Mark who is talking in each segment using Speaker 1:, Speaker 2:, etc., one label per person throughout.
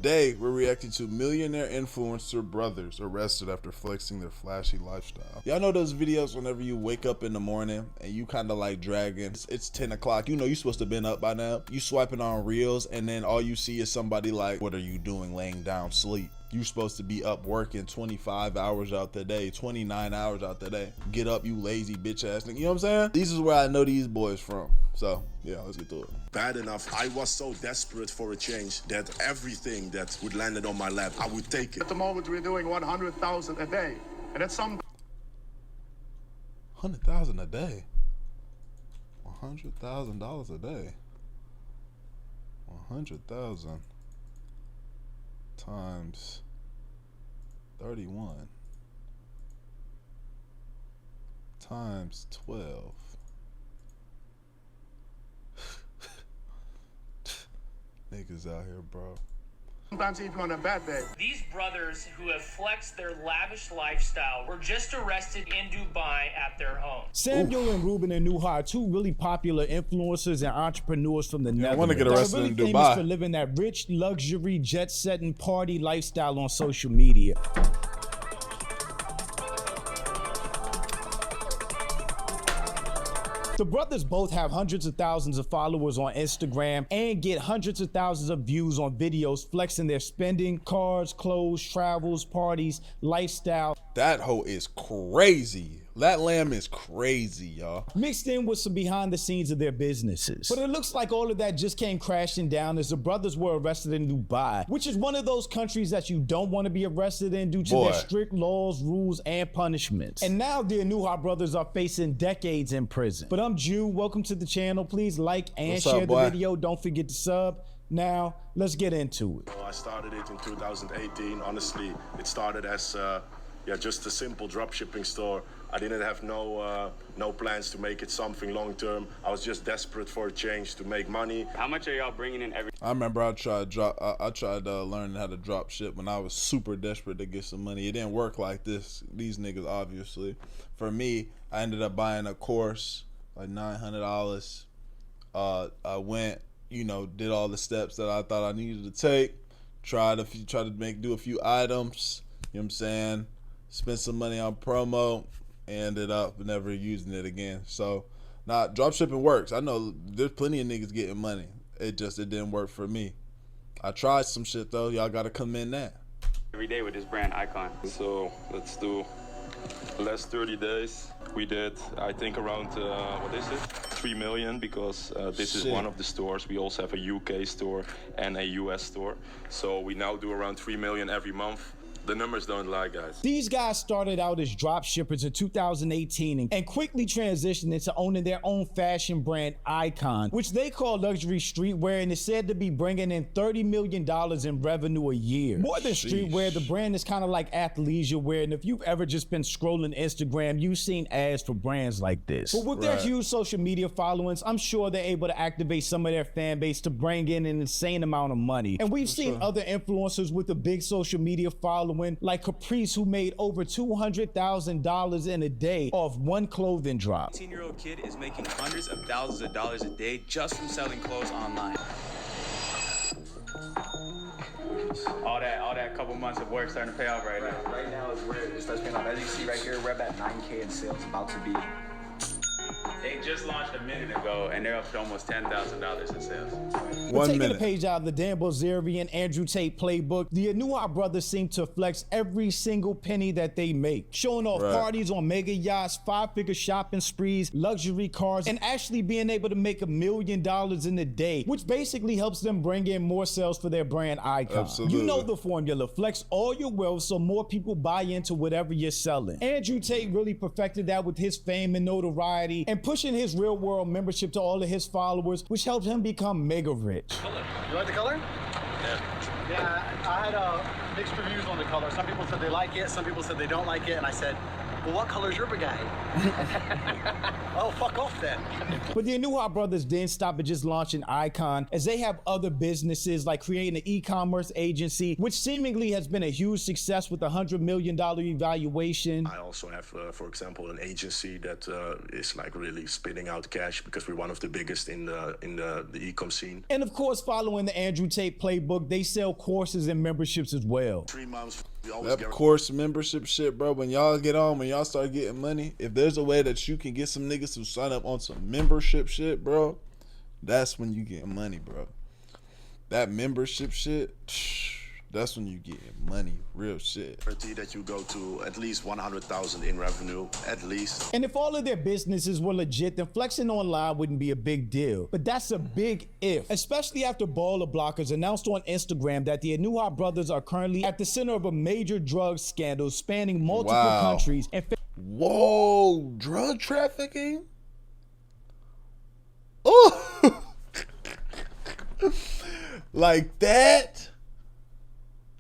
Speaker 1: Today, we're reacting to millionaire influencer brothers arrested after flexing their flashy lifestyle. Y'all know those videos whenever you wake up in the morning and you kind of like dragging, it's 10 o'clock, you know you're supposed to have been up by now. You swiping on reels and then all you see is somebody like, what are you doing laying down sleep? You're supposed to be up working 25 hours out the day, 29 hours out the day. Get up, you lazy bitch ass nigga. You know what I'm saying? This is where I know these boys from. So yeah, let's get to it.
Speaker 2: Bad enough, I was so desperate for a change that everything that would landed on my lap, I would take it.
Speaker 3: At the moment, we're doing 100,000 a day, and that's some.
Speaker 1: 100,000 a day. $100,000 a day. 100,000 times 31 times 12. Niggas out here, bro.
Speaker 3: Sometimes even on a bad day.
Speaker 4: These brothers who have flexed their lavish lifestyle were just arrested in Dubai at their home.
Speaker 5: Samuel and Ruben and Nuha are two really popular influencers and entrepreneurs from the Netherlands.
Speaker 1: I want to get arrested
Speaker 5: They're
Speaker 1: in
Speaker 5: really
Speaker 1: Dubai.
Speaker 5: famous for living that rich, luxury, jet-setting party lifestyle on social media. The brothers both have hundreds of thousands of followers on Instagram and get hundreds of thousands of views on videos flexing their spending, cars, clothes, travels, parties, lifestyle.
Speaker 1: That hoe is crazy. That lamb is crazy, y'all.
Speaker 5: Mixed in with some behind the scenes of their businesses. But it looks like all of that just came crashing down as the brothers were arrested in Dubai, which is one of those countries that you don't want to be arrested in due to their strict laws, rules, and punishments. And now the Anuha brothers are facing decades in prison. But I'm June, welcome to the channel. Please like and share the video. Don't forget to sub. Now, let's get into it.
Speaker 2: Well, I started it in 2018. Honestly, it started as just a simple drop shipping store. I didn't have no plans to make it something long term. I was just desperate for a change to make money.
Speaker 6: How much are y'all bringing in every?
Speaker 1: I remember I tried learning how to drop ship when I was super desperate to get some money. It didn't work like this. These niggas, obviously. For me, I ended up buying a course, like $900. I went, you know, did all the steps that I thought I needed to take. Do a few items. You know what I'm saying? Spent some money on promo. Ended up never using it again. So now dropshipping works. I know there's plenty of niggas getting money. It didn't work for me. I tried some shit though. Y'all gotta come in that.
Speaker 6: Every day with this brand icon.
Speaker 7: So let's do the last 30 days. We did, I think, around 3 million, because this is one of the stores. We also have a UK store and a US store. So we now do around 3 million every month. The numbers don't lie, guys.
Speaker 5: These guys started out as drop shippers in 2018 and quickly transitioned into owning their own fashion brand Icon, which they call luxury streetwear, and is said to be bringing in $30 million in revenue a year. More than streetwear, the brand is kind of like athleisure wear, and if you've ever just been scrolling Instagram, you've seen ads for brands like this. But with their huge social media followings, I'm sure they're able to activate some of their fan base to bring in an insane amount of money. And we've seen other influencers with a big social media following, like Caprice, who made over $200,000 in a day off one clothing drop.
Speaker 8: 18-year-old kid is making hundreds of thousands of dollars a day just from selling clothes online.
Speaker 6: All that couple months of work starting to pay off right now.
Speaker 8: Right now is where it starts paying off. As you can see right here, we're about 9K in sales, about to be.
Speaker 6: They just launched a minute ago and they're up to almost $10,000 in sales.
Speaker 5: But taking a page out of the Dan Bilzerian, Andrew Tate playbook, the Anuha brothers seem to flex every single penny that they make, showing off parties on mega yachts, 5-figure shopping sprees, luxury cars, and actually being able to make $1 million in a day, which basically helps them bring in more sales for their brand Icon.
Speaker 1: Absolutely.
Speaker 5: You know the formula: flex all your wealth so more people buy into whatever you're selling. Andrew Tate really perfected that with his fame and notoriety, and pushing his real world membership to all of his followers, which helped him become mega rich.
Speaker 3: You like the color? Yeah, I had mixed reviews on the color. Some people said they like it, some people said they don't like it, and I said,
Speaker 9: Well, what color's your brigade? Oh, fuck off then.
Speaker 5: But the Anuha brothers didn't stop at just launching Icon, as they have other businesses like creating an e-commerce agency, which seemingly has been a huge success with a $100 million evaluation.
Speaker 2: I also have, for example, an agency that is like really spitting out cash because we're one of the biggest in the e-com scene.
Speaker 5: And of course, following the Andrew Tate playbook, they sell courses and memberships as well.
Speaker 2: 3 months.
Speaker 1: That course membership shit, bro. When y'all get on, when y'all start getting money, if there's a way that you can get some niggas to sign up on some membership shit, bro, that's when you get money, bro. That membership shit, that's when you get money, real shit.
Speaker 2: That you go to at least 100,000 in revenue, at least.
Speaker 5: And if all of their businesses were legit, then flexing online wouldn't be a big deal. But that's a big if, especially after baller blockers announced on Instagram that the Anuha brothers are currently at the center of a major drug scandal spanning multiple countries. And
Speaker 1: whoa, drug trafficking? Oh, like that?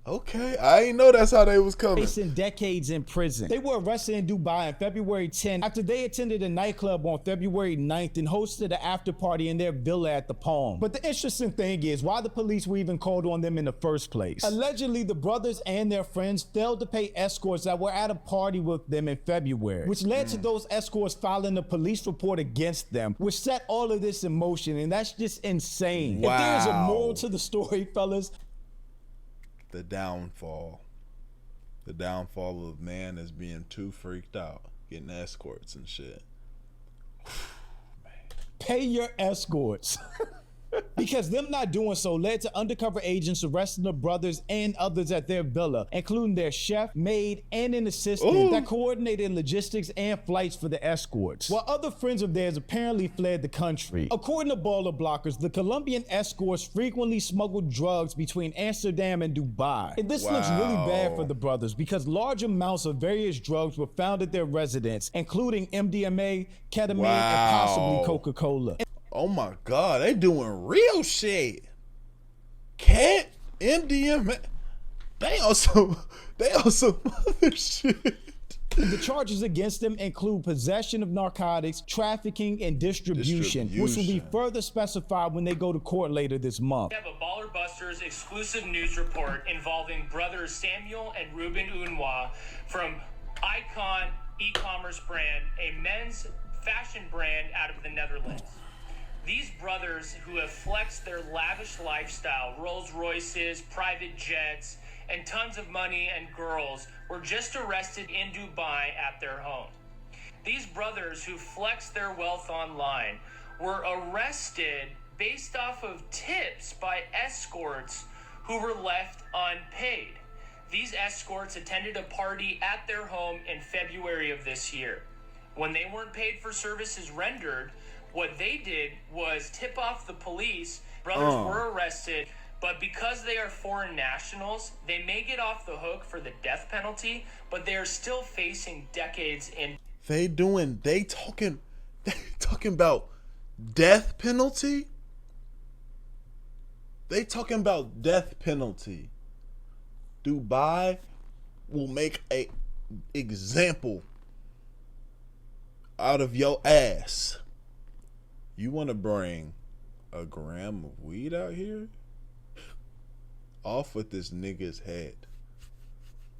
Speaker 1: Okay, I ain't know that's how they was coming.
Speaker 5: Facing decades in prison. They were arrested in Dubai on February 10th after they attended a nightclub on February 9th and hosted an after party in their villa at the Palm. But the interesting thing is why the police were even called on them in the first place. Allegedly, the brothers and their friends failed to pay escorts that were at a party with them in February, which led to those escorts filing a police report against them, which set all of this in motion, and that's just insane.
Speaker 1: Wow.
Speaker 5: If there is a moral to the story, fellas,
Speaker 1: the downfall of man is being too freaked out, getting escorts and shit.
Speaker 5: Pay your escorts. Because them not doing so led to undercover agents arresting the brothers and others at their villa, including their chef, maid, and an assistant that coordinated logistics and flights for the escorts, while other friends of theirs apparently fled the country. According to baller blockers, the Colombian escorts frequently smuggled drugs between Amsterdam and Dubai. And this looks really bad for the brothers because large amounts of various drugs were found at their residence, including MDMA, ketamine, and possibly Coca-Cola.
Speaker 1: Oh my God, they doing real shit. Cat, MDMA, they also other shit.
Speaker 5: The charges against them include possession of narcotics, trafficking, and distribution, which will be further specified when they go to court later this month.
Speaker 4: We have a Baller Busters exclusive news report involving brothers Samuel and Ruben Unwa from Icon e-commerce brand, a men's fashion brand out of the Netherlands. These brothers who have flexed their lavish lifestyle, Rolls Royces, private jets, and tons of money and girls were just arrested in Dubai at their home. These brothers who flexed their wealth online were arrested based off of tips by escorts who were left unpaid. These escorts attended a party at their home in February of this year. When they weren't paid for services rendered, what they did was tip off the police. Brothers were arrested, but because they are foreign nationals, they may get off the hook for the death penalty, but they are still facing decades in.
Speaker 1: They talking about death penalty? They talking about death penalty. Dubai will make a example out of your ass. You want to bring a gram of weed out here? Off with this nigga's head.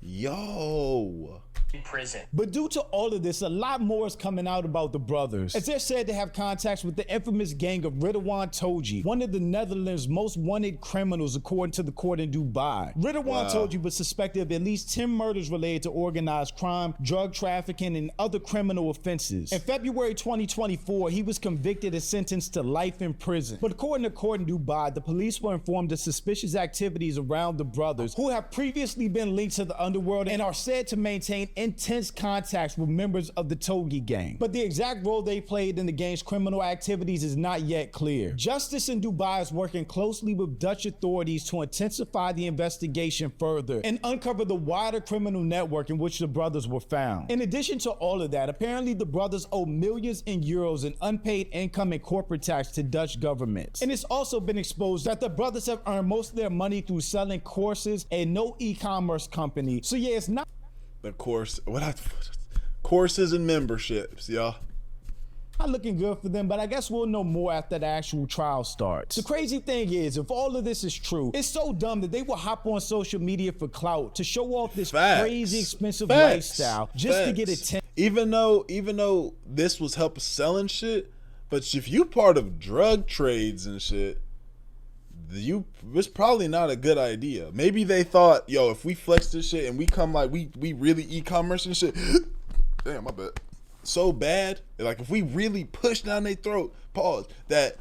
Speaker 1: Yo.
Speaker 4: In prison.
Speaker 5: But due to all of this, a lot more is coming out about the brothers, as they're said to have contacts with the infamous gang of Ridwan Toji, one of the Netherlands' most wanted criminals according to the court in Dubai. Ridwan Toji was suspected of at least 10 murders related to organized crime, drug trafficking, and other criminal offenses. In February 2024, he was convicted and sentenced to life in prison. But according to court in Dubai, the police were informed of suspicious activities around the brothers, who have previously been linked to the Underworld and are said to maintain intense contacts with members of the Togi gang. But the exact role they played in the gang's criminal activities is not yet clear. Justice in Dubai is working closely with Dutch authorities to intensify the investigation further and uncover the wider criminal network in which the brothers were found. In addition to all of that, apparently the brothers owe millions in euros in unpaid income and corporate tax to Dutch governments. And it's also been exposed that the brothers have earned most of their money through selling courses and no e-commerce company. So yeah, it's not
Speaker 1: The course courses and memberships, y'all.
Speaker 5: Not looking good for them, but I guess we'll know more after the actual trial starts. The crazy thing is, if all of this is true, it's so dumb that they will hop on social media for clout to show off this crazy expensive lifestyle just to get attention.
Speaker 1: Even though this was help selling shit, but if you part of drug trades and shit, it's probably not a good idea. Maybe they thought, yo, if we flex this shit and we come like we really e-commerce and shit, damn, my bad. So bad, like if we really push down their throat, pause, that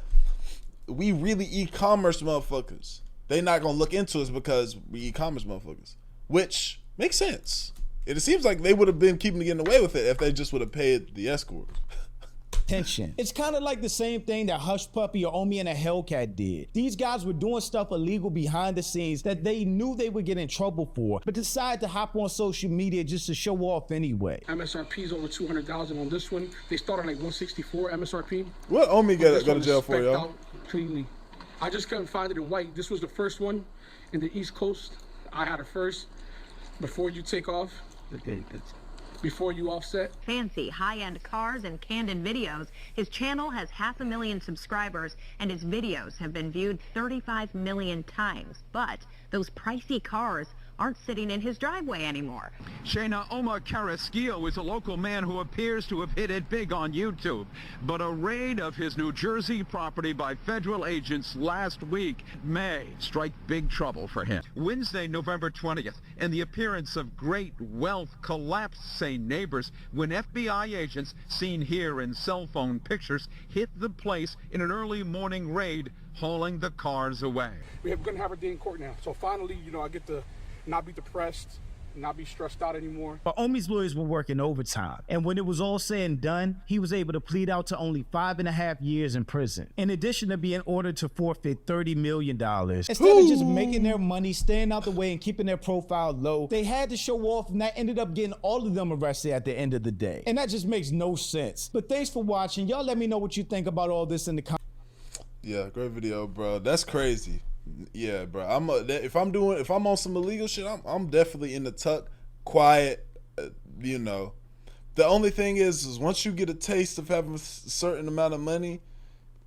Speaker 1: we really e-commerce motherfuckers, they not gonna look into us because we e-commerce motherfuckers, which makes sense. It seems like they would have been getting away with it if they just would have paid the escort.
Speaker 5: It's kind of like the same thing that Hush Puppy or Omi and a Hellcat did. These guys were doing stuff illegal behind the scenes that they knew they would get in trouble for, but decided to hop on social media just to show off anyway.
Speaker 10: MSRP is over $200,000 on this one. They started like 164 MSRP.
Speaker 1: What Omi go to jail for, y'all?
Speaker 10: Completely. I just couldn't find it in white. This was the first one in the East Coast. I had it first. Before you take off. Okay, before you offset.
Speaker 11: Fancy high-end cars and candid videos. His channel has 500,000 subscribers and his videos have been viewed 35 million times. But those pricey cars aren't sitting in his driveway anymore.
Speaker 12: Shayna, Omar Carrasquillo is a local man who appears to have hit it big on YouTube. But a raid of his New Jersey property by federal agents last week may strike big trouble for him. Wednesday, November 20th, and the appearance of great wealth collapsed, say neighbors, when FBI agents, seen here in cell phone pictures, hit the place in an early morning raid, hauling the cars away.
Speaker 10: We're going to have our day in court now. So finally, I get to not be depressed, not be stressed out anymore.
Speaker 5: But Omi's lawyers were working overtime, and when it was all said and done, he was able to plead out to only 5.5 years in prison, in addition to being ordered to forfeit $30 million. Instead of just making their money, staying out the way, and keeping their profile low, they had to show off, and that ended up getting all of them arrested at the end of the day. And that just makes no sense. But thanks for watching. Y'all let me know what you think about all this in the comments.
Speaker 1: Yeah, great video, bro. That's crazy. Yeah, bro. If I'm on some illegal shit, I'm definitely in the tuck, quiet. The only thing is once you get a taste of having a certain amount of money,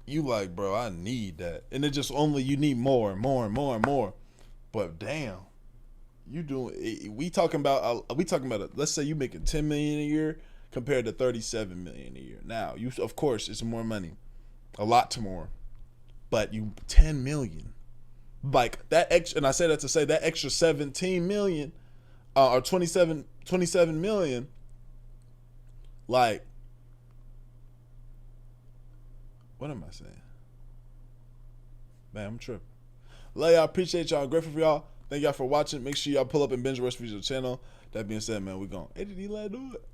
Speaker 1: you like, bro, I need that, and it just you need more and more and more and more. But damn, we talking about let's say you making $10 million a year compared to $37 million a year. Now, of course it's more money, a lot more, but you $10 million. Like that extra, and I say that to say that extra 17 million or 27 million, like, what am I saying? Man, I'm tripping. Love y'all, appreciate y'all, grateful for y'all. Thank y'all for watching. Make sure y'all pull up and binge the rest of the channel. That being said, man, we gone. Hey, did he let do it?